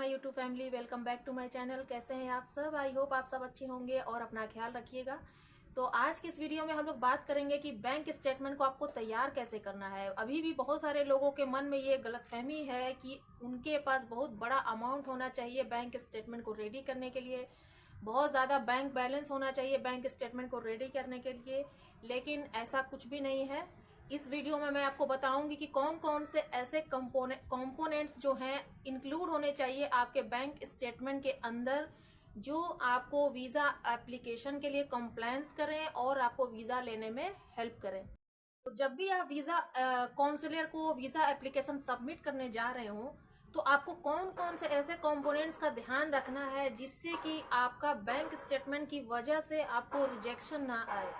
My YouTube family, welcome back to my channel. कैसे हैं आप सब? आई होप आप सब अच्छे होंगे और अपना ख्याल रखिएगा। तो आज की इस वीडियो में हम लोग बात करेंगे कि बैंक स्टेटमेंट को आपको तैयार कैसे करना है। अभी भी बहुत सारे लोगों के मन में ये गलतफहमी है कि उनके पास बहुत बड़ा अमाउंट होना चाहिए बैंक स्टेटमेंट को रेडी करने के लिए, बहुत ज़्यादा बैंक बैलेंस होना चाहिए बैंक स्टेटमेंट को रेडी करने के लिए, लेकिन ऐसा कुछ भी नहीं है। इस वीडियो में मैं आपको बताऊंगी कि कौन कौन से ऐसे कंपोनेंट्स जो हैं इंक्लूड होने चाहिए आपके बैंक स्टेटमेंट के अंदर, जो आपको वीज़ा एप्लीकेशन के लिए कंप्लायंस करें और आपको वीज़ा लेने में हेल्प करें। तो जब भी आप वीज़ा काउंसलर को वीज़ा एप्लीकेशन सबमिट करने जा रहे हो, तो आपको कौन कौन से ऐसे कंपोनेंट्स का ध्यान रखना है जिससे कि आपका बैंक स्टेटमेंट की वजह से आपको रिजेक्शन ना आए।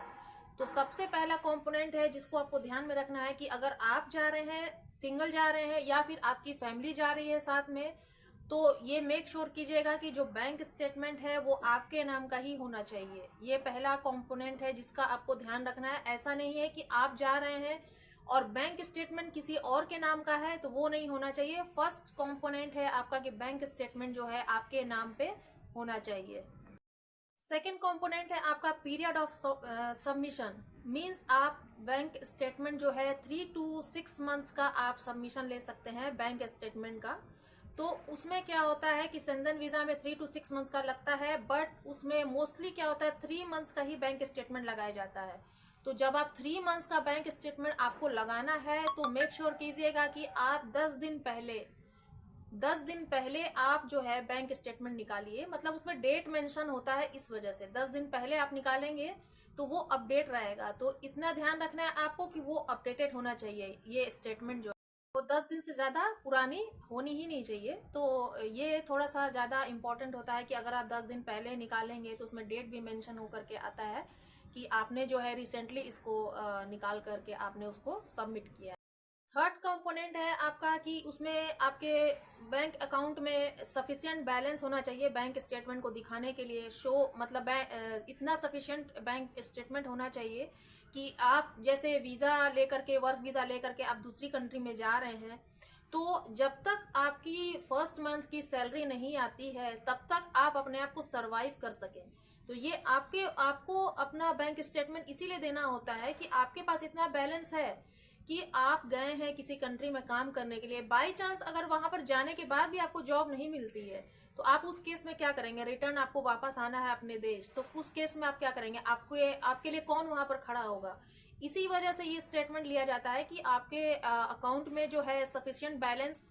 तो सबसे पहला कंपोनेंट है जिसको आपको ध्यान में रखना है कि अगर आप जा रहे हैं, सिंगल जा रहे हैं या फिर आपकी फैमिली जा रही है साथ में, तो ये मेक श्योर कीजिएगा कि जो बैंक स्टेटमेंट है वो आपके नाम का ही होना चाहिए। ये पहला कंपोनेंट है जिसका आपको ध्यान रखना है। ऐसा नहीं है कि आप जा रहे हैं और बैंक स्टेटमेंट किसी और के नाम का है, तो वो नहीं होना चाहिए। फर्स्ट कंपोनेंट है आपका कि बैंक स्टेटमेंट जो है आपके नाम पे होना चाहिए। सेकेंड कंपोनेंट है आपका पीरियड ऑफ सबमिशन। मींस आप बैंक स्टेटमेंट जो है 3 to 6 मंथ्स का आप सबमिशन ले सकते हैं बैंक स्टेटमेंट का। तो उसमें क्या होता है कि सेंजन वीजा में 3 to 6 मंथ्स का लगता है, बट उसमें मोस्टली क्या होता है 3 मंथ्स का ही बैंक स्टेटमेंट लगाया जाता है। तो जब आप 3 मंथ्स का बैंक स्टेटमेंट आपको लगाना है, तो मेक श्योर कीजिएगा कि आप 10 दिन पहले आप जो है बैंक स्टेटमेंट निकालिए। मतलब उसमें डेट मेंशन होता है, इस वजह से 10 दिन पहले आप निकालेंगे तो वो अपडेट रहेगा। तो इतना ध्यान रखना है आपको कि वो अपडेटेड होना चाहिए। ये स्टेटमेंट जो वो 10 दिन से ज़्यादा पुरानी होनी ही नहीं चाहिए। तो ये थोड़ा सा ज़्यादा इम्पोर्टेंट होता है कि अगर आप 10 दिन पहले निकालेंगे तो उसमें डेट भी मेंशन होकर के आता है कि आपने जो है रिसेंटली इसको निकाल करके आपने उसको सबमिट किया। थर्ड कंपोनेंट है आपका कि उसमें आपके बैंक अकाउंट में सफिशिएंट बैलेंस होना चाहिए बैंक स्टेटमेंट को दिखाने के लिए। मतलब इतना सफिशिएंट बैंक स्टेटमेंट होना चाहिए कि आप जैसे वीज़ा लेकर के, वर्क वीज़ा लेकर के आप दूसरी कंट्री में जा रहे हैं, तो जब तक आपकी फर्स्ट मंथ की सैलरी नहीं आती है तब तक आप अपने आप को सरवाइव कर सकें। तो ये आपको अपना बैंक स्टेटमेंट इसीलिए देना होता है कि आपके पास इतना बैलेंस है कि आप गए हैं किसी कंट्री में काम करने के लिए। बाई चांस अगर वहां पर जाने के बाद भी आपको जॉब नहीं मिलती है, तो आप उस केस में क्या करेंगे? रिटर्न आपको वापस आना है अपने देश, तो उस केस में आप क्या करेंगे? आपके लिए कौन वहां पर खड़ा होगा? इसी वजह से ये स्टेटमेंट लिया जाता है कि आपके अकाउंट में जो है सफिशिएंट बैलेंस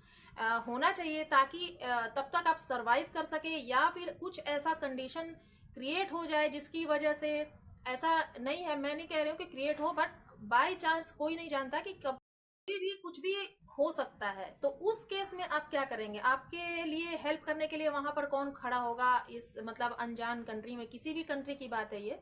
होना चाहिए, ताकि तब तक आप सरवाइव कर सके, या फिर कुछ ऐसा कंडीशन क्रिएट हो जाए जिसकी वजह से, ऐसा नहीं है, मैं नहीं कह रही हूँ कि क्रिएट हो, बट बाय चांस कोई नहीं जानता कि कभी भी कुछ भी हो सकता है। तो उस केस में आप क्या करेंगे? आपके लिए हेल्प करने के लिए वहां पर कौन खड़ा होगा? इस मतलब अनजान कंट्री में, किसी भी कंट्री की बात है ये।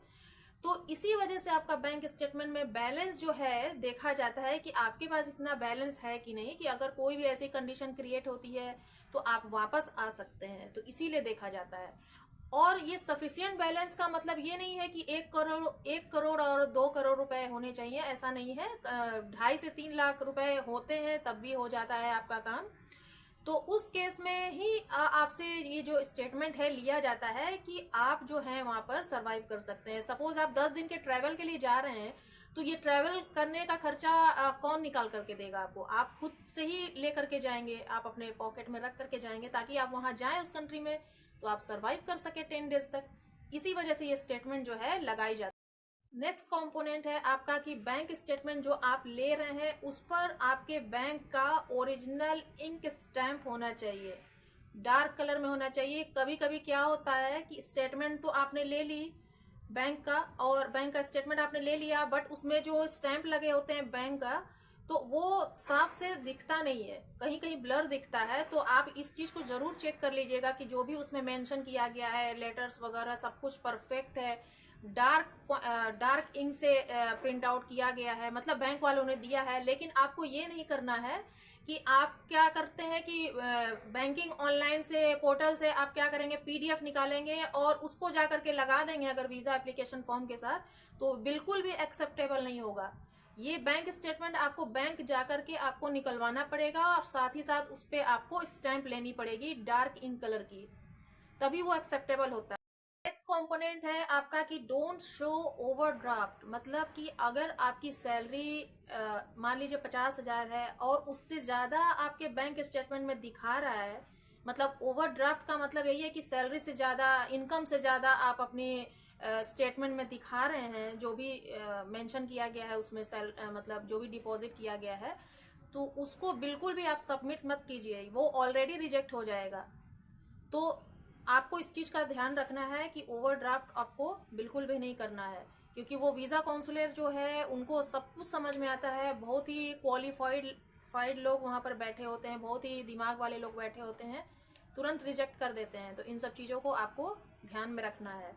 तो इसी वजह से आपका बैंक स्टेटमेंट में बैलेंस जो है देखा जाता है कि आपके पास इतना बैलेंस है कि नहीं, कि अगर कोई भी ऐसी कंडीशन क्रिएट होती है तो आप वापस आ सकते हैं। तो इसीलिए देखा जाता है। और ये सफिशिएंट बैलेंस का मतलब ये नहीं है कि 1 करोड़ और 2 करोड़ रुपए होने चाहिए, ऐसा नहीं है। 2.5 से 3 लाख रुपए होते हैं तब भी हो जाता है आपका काम। तो उस केस में ही आपसे ये जो स्टेटमेंट है लिया जाता है कि आप जो है वहां पर सरवाइव कर सकते हैं। सपोज आप 10 दिन के ट्रैवल के लिए जा रहे हैं, तो ये ट्रैवल करने का खर्चा कौन निकाल करके देगा आपको? आप खुद से ही ले करके जाएंगे, आप अपने पॉकेट में रख करके जाएंगे, ताकि आप वहां जाएं उस कंट्री में तो आप सरवाइव कर सके 10 डेज तक। इसी वजह से ये स्टेटमेंट जो है लगाई जाती है। नेक्स्ट कंपोनेंट है आपका कि बैंक स्टेटमेंट जो आप ले रहे हैं उस पर आपके बैंक का ओरिजिनल इंक स्टैंप होना चाहिए, डार्क कलर में होना चाहिए। कभी कभी क्या होता है कि स्टेटमेंट तो आपने ले ली बैंक का, और बैंक का स्टेटमेंट आपने ले लिया, बट उसमें जो स्टैंप लगे होते हैं बैंक का, तो वो साफ से दिखता नहीं है, कहीं कहीं ब्लर दिखता है। तो आप इस चीज को जरूर चेक कर लीजिएगा कि जो भी उसमें मेंशन किया गया है, लेटर्स वगैरह सब कुछ परफेक्ट है, डार्क इंक से प्रिंट आउट किया गया है, मतलब बैंक वालों ने दिया है। लेकिन आपको ये नहीं करना है कि आप क्या करते हैं कि बैंकिंग ऑनलाइन से, पोर्टल से आप क्या करेंगे, पीडीएफ निकालेंगे और उसको जा करके लगा देंगे अगर वीजा एप्लीकेशन फॉर्म के साथ, तो बिल्कुल भी एक्सेप्टेबल नहीं होगा। ये बैंक स्टेटमेंट आपको बैंक जाकर के आपको निकलवाना पड़ेगा और साथ ही साथ उस पर आपको स्टैंप लेनी पड़ेगी डार्क इंक कलर की, तभी वो एक्सेप्टेबल होता है। नेक्स्ट कंपोनेंट है आपका कि डोंट शो ओवरड्राफ्ट। मतलब कि अगर आपकी सैलरी मान लीजिए 50,000 है और उससे ज़्यादा आपके बैंक स्टेटमेंट में दिखा रहा है, मतलब ओवरड्राफ्ट का मतलब यही है कि सैलरी से ज़्यादा, इनकम से ज़्यादा आप अपनी स्टेटमेंट में दिखा रहे हैं, जो भी मेंशन किया गया है उसमें मतलब जो भी डिपॉजिट किया गया है, तो उसको बिल्कुल भी आप सबमिट मत कीजिए, वो ऑलरेडी रिजेक्ट हो जाएगा। तो आपको इस चीज़ का ध्यान रखना है कि ओवरड्राफ्ट आपको बिल्कुल भी नहीं करना है, क्योंकि वो वीज़ा काउंसलर जो है उनको सब कुछ समझ में आता है, बहुत ही क्वालिफाइड लोग वहाँ पर बैठे होते हैं, बहुत ही दिमाग वाले लोग बैठे होते हैं, तुरंत रिजेक्ट कर देते हैं। तो इन सब चीज़ों को आपको ध्यान में रखना है।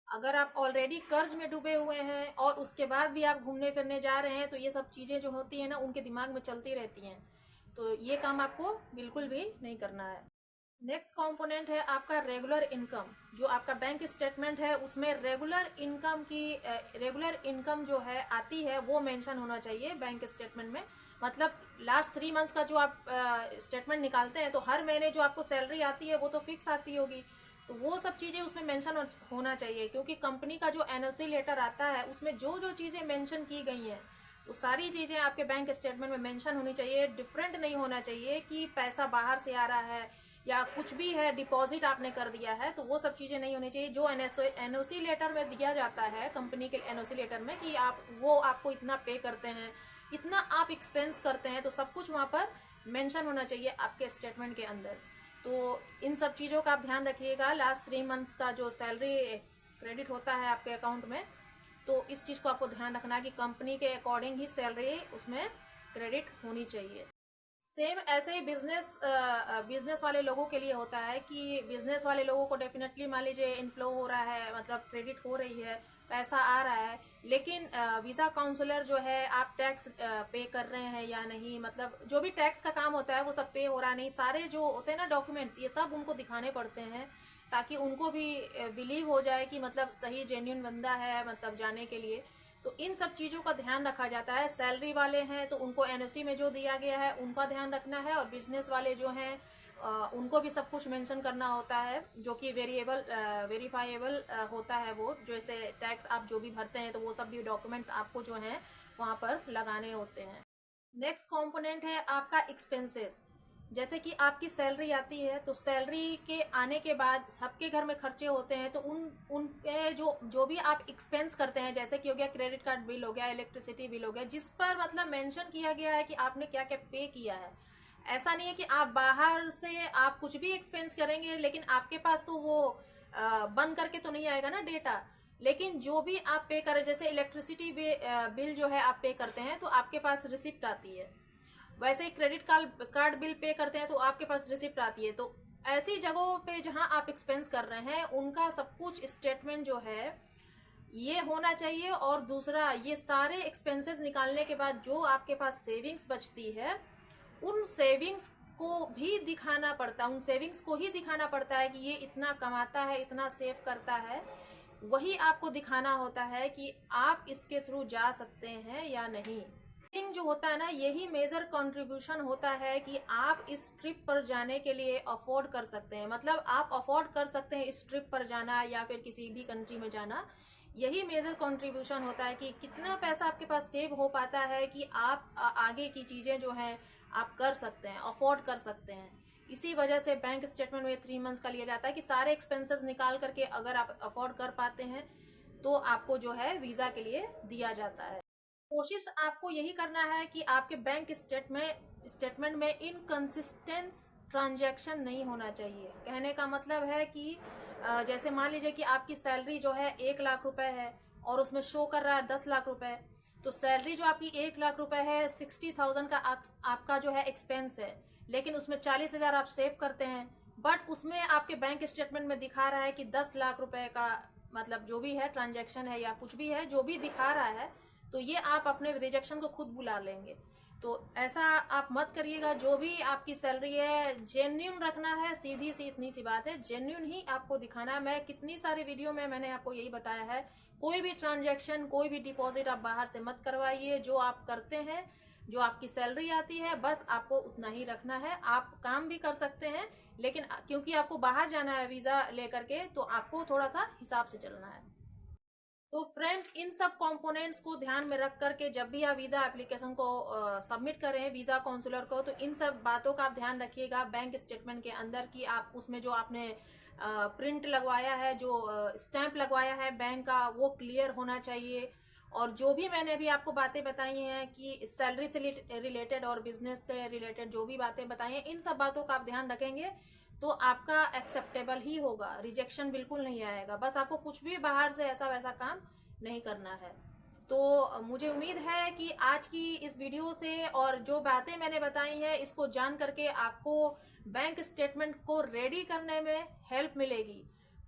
अगर आप ऑलरेडी कर्ज में डूबे हुए हैं और उसके बाद भी आप घूमने फिरने जा रहे हैं, तो ये सब चीज़ें जो होती हैं ना, उनके दिमाग में चलती रहती हैं, तो ये काम आपको बिल्कुल भी नहीं करना है। नेक्स्ट कंपोनेंट है आपका रेगुलर इनकम। जो आपका बैंक स्टेटमेंट है उसमें रेगुलर इनकम जो है आती है वो मेंशन होना चाहिए बैंक स्टेटमेंट में। मतलब लास्ट 3 मंथ्स का जो आप स्टेटमेंट निकालते हैं, तो हर महीने जो आपको सैलरी आती है वो तो फिक्स आती होगी, तो वो सब चीज़ें उसमें मेंशन होना चाहिए। क्योंकि कंपनी का जो एनओसी लेटर आता है उसमें जो जो चीज़ें मेंशन की गई हैं वो सारी चीज़ें आपके बैंक स्टेटमेंट में मेंशन होनी चाहिए। डिफरेंट नहीं होना चाहिए कि पैसा बाहर से आ रहा है या कुछ भी है, डिपॉजिट आपने कर दिया है, तो वो सब चीज़ें नहीं होनी चाहिए। जो एनओसी लेटर में दिया जाता है, कंपनी के एनओसी लेटर में, कि आप वो आपको इतना पे करते हैं, इतना आप एक्सपेंस करते हैं, तो सब कुछ वहाँ पर मेंशन होना चाहिए आपके स्टेटमेंट के अंदर। तो इन सब चीज़ों का आप ध्यान रखिएगा। लास्ट 3 मंथ्स का जो सैलरी क्रेडिट होता है आपके अकाउंट में, तो इस चीज़ को आपको ध्यान रखना है कि कंपनी के अकॉर्डिंग ही सैलरी उसमें क्रेडिट होनी चाहिए। सेम ऐसे ही बिजनेस वाले लोगों के लिए होता है कि बिजनेस वाले लोगों को डेफिनेटली मान लीजिए इनफ्लो हो रहा है, मतलब क्रेडिट हो रही है, पैसा आ रहा है, लेकिन वीज़ा काउंसलर जो है, आप टैक्स पे कर रहे हैं या नहीं, मतलब जो भी टैक्स का काम होता है वो सब पे हो रहा नहीं, सारे जो होते हैं ना डॉक्यूमेंट्स, ये सब उनको दिखाने पड़ते हैं, ताकि उनको भी बिलीव हो जाए कि मतलब सही जेन्युइन बंदा है, मतलब जाने के लिए। तो इन सब चीज़ों का ध्यान रखा जाता है। सैलरी वाले हैं तो उनको एनओसी में जो दिया गया है उनका ध्यान रखना है, और बिजनेस वाले जो हैं उनको भी सब कुछ मेंशन करना होता है, जो कि वेरीफाइएबल होता है। वो जैसे टैक्स आप जो भी भरते हैं, तो वो सब भी डॉक्यूमेंट्स आपको जो हैं वहाँ पर लगाने होते हैं। नेक्स्ट कंपोनेंट है आपका एक्सपेंसेस। जैसे कि आपकी सैलरी आती है, तो सैलरी के आने के बाद सबके घर में खर्चे होते हैं, तो उनके जो भी आप एक्सपेंस करते हैं, जैसे कि हो गया क्रेडिट कार्ड बिल, हो गया इलेक्ट्रिसिटी बिल, हो गया, जिस पर मतलब मेंशन किया गया है कि आपने क्या क्या पे किया है। ऐसा नहीं है कि आप बाहर से आप कुछ भी एक्सपेंस करेंगे, लेकिन आपके पास तो वो बंद करके तो नहीं आएगा ना डेटा। लेकिन जो भी आप पे करें, जैसे इलेक्ट्रिसिटी बिल जो है आप पे करते हैं, तो आपके पास रिसिप्ट आती है। वैसे ही क्रेडिट कार्ड बिल पे करते हैं तो आपके पास रिसिप्ट आती है। तो ऐसी जगहों पे जहां आप एक्सपेंस कर रहे हैं, उनका सब कुछ स्टेटमेंट जो है ये होना चाहिए। और दूसरा, ये सारे एक्सपेंसेस निकालने के बाद जो आपके पास सेविंग्स बचती है, उन सेविंग्स को भी दिखाना पड़ता है, उन सेविंग्स को ही दिखाना पड़ता है कि ये इतना कमाता है, इतना सेव करता है। वही आपको दिखाना होता है कि आप इसके थ्रू जा सकते हैं या नहीं। सेविंग जो होता है ना, यही मेजर कंट्रीब्यूशन होता है कि आप इस ट्रिप पर जाने के लिए अफोर्ड कर सकते हैं। मतलब आप अफोर्ड कर सकते हैं इस ट्रिप पर जाना या फिर किसी भी कंट्री में जाना। यही मेजर कंट्रीब्यूशन होता है कि कितना पैसा आपके पास सेव हो पाता है कि आप आगे की चीज़ें जो हैं आप कर सकते हैं, अफोर्ड कर सकते हैं। इसी वजह से बैंक स्टेटमेंट में 3 मंथ्स का लिया जाता है कि सारे एक्सपेंसेस निकाल करके अगर आप अफोर्ड कर पाते हैं तो आपको जो है वीज़ा के लिए दिया जाता है। कोशिश आपको यही करना है कि आपके बैंक स्टेटमेंट में इनकंसिस्टेंट ट्रांजैक्शन नहीं होना चाहिए। कहने का मतलब है कि जैसे मान लीजिए कि आपकी सैलरी जो है 1 लाख रुपए है और उसमें शो कर रहा है 10 लाख रुपए, तो सैलरी जो आपकी 1 लाख रुपए है, 60,000 का आपका जो है एक्सपेंस है, लेकिन उसमें 40,000 आप सेव करते हैं, बट उसमें आपके बैंक स्टेटमेंट में दिखा रहा है कि 10 लाख रुपए का मतलब जो भी है ट्रांजैक्शन है या कुछ भी है जो भी दिखा रहा है, तो ये आप अपने रिजेक्शन को खुद बुला लेंगे। तो ऐसा आप मत करिएगा। जो भी आपकी सैलरी है जेन्युइन रखना है, सीधी सी इतनी सी बात है, जेन्युइन ही आपको दिखाना है। मैं कितनी सारी वीडियो में मैंने आपको यही बताया है कोई भी ट्रांजैक्शन, कोई भी डिपॉजिट आप बाहर से मत करवाइए। जो आप करते हैं, जो आपकी सैलरी आती है, बस आपको उतना ही रखना है। आप काम भी कर सकते हैं, लेकिन क्योंकि आपको बाहर जाना है वीजा लेकर के, तो आपको थोड़ा सा हिसाब से चलना है। तो फ्रेंड्स, इन सब कंपोनेंट्स को ध्यान में रख करके जब भी आप वीजा एप्लीकेशन को सबमिट करें वीजा काउंसलर को, तो इन सब बातों का आप ध्यान रखिएगा बैंक स्टेटमेंट के अंदर कि आप उसमें जो आपने प्रिंट लगवाया है, जो स्टैंप लगवाया है बैंक का, वो क्लियर होना चाहिए। और जो भी मैंने अभी आपको बातें बताई हैं कि सैलरी से रिलेटेड और बिजनेस से रिलेटेड जो भी बातें बताई हैं, इन सब बातों का आप ध्यान रखेंगे तो आपका एक्सेप्टेबल ही होगा, रिजेक्शन बिल्कुल नहीं आएगा। बस आपको कुछ भी बाहर से ऐसा वैसा काम नहीं करना है। तो मुझे उम्मीद है कि आज की इस वीडियो से और जो बातें मैंने बताई हैं, इसको जान करके आपको बैंक स्टेटमेंट को रेडी करने में हेल्प मिलेगी।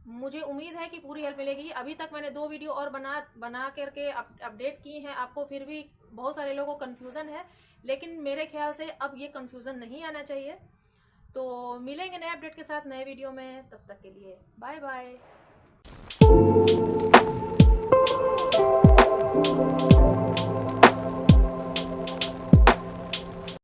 मुझे उम्मीद है कि पूरी हेल्प मिलेगी। अभी तक मैंने 2 वीडियो और बना करके अपडेट की हैं आपको, फिर भी बहुत सारे लोगों को कन्फ्यूज़न है, लेकिन मेरे ख्याल से अब ये कन्फ्यूज़न नहीं आना चाहिए। तो मिलेंगे नए अपडेट के साथ नए वीडियो में, तब तक के लिए बाय बाय।